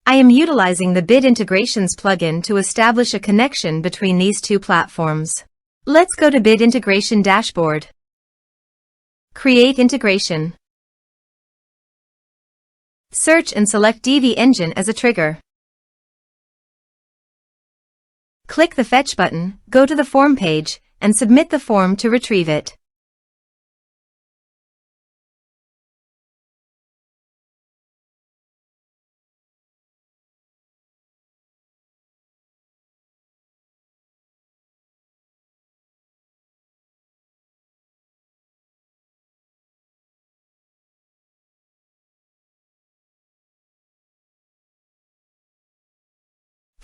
I am utilizing the Bit Integrations plugin to establish a connection between these two platforms. Let's go to Bit Integration Dashboard. Create integration. Search and select Divi Engine as a trigger. Click the Fetch button, go to the form page, and submit the form to retrieve it.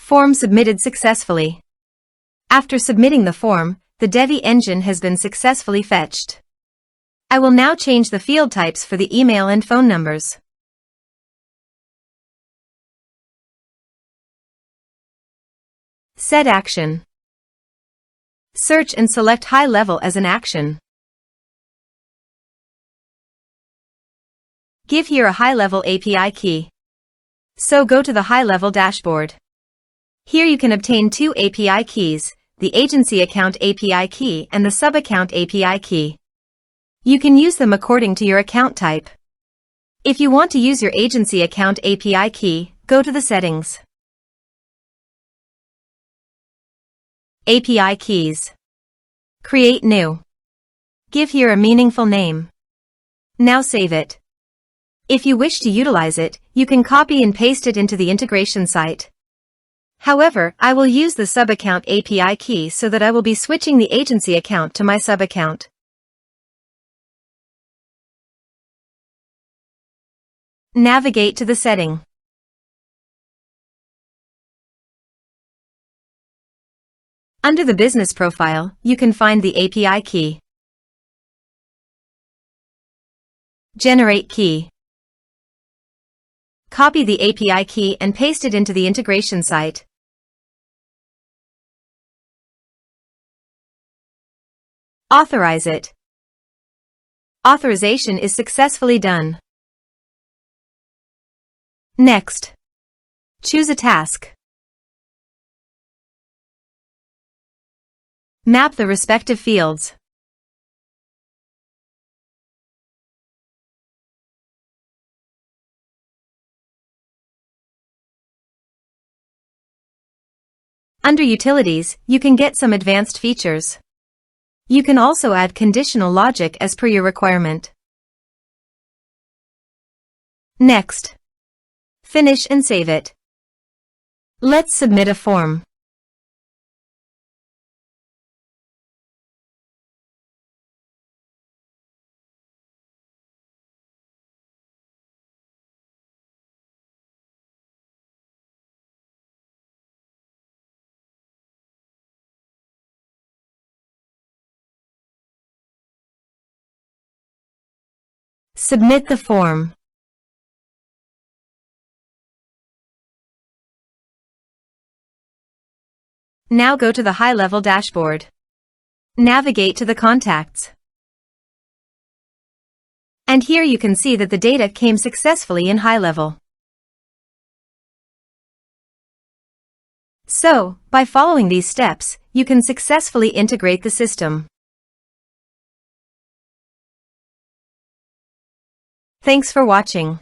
Form submitted successfully. After submitting the form, the Divi engine has been successfully fetched. I will now change the field types for the email and phone numbers. Set action. Search and select high level as an action. Give here a high-level API key. So go to the high-level dashboard. Here you can obtain two API keys, the agency account API key and the sub-account API key. You can use them according to your account type. If you want to use your agency account API key, go to the settings. API keys. Create new. Give here a meaningful name. Now save it. If you wish to utilize it, you can copy and paste it into the integration site. However, I will use the sub-account API key so that I will be switching the agency account to my sub-account. Navigate to the setting. Under the business profile, you can find the API key. Generate key. Copy the API key and paste it into the integration site. Authorize it. Authorization is successfully done. Next. Choose a task. Map the respective fields. Under Utilities, you can get some advanced features. You can also add conditional logic as per your requirement. Next. Finish and save it. Let's submit a form. Submit the form. Now go to the high-level dashboard. Navigate to the contacts. And here you can see that the data came successfully in high-level. So, by following these steps, you can successfully integrate the system. Thanks for watching.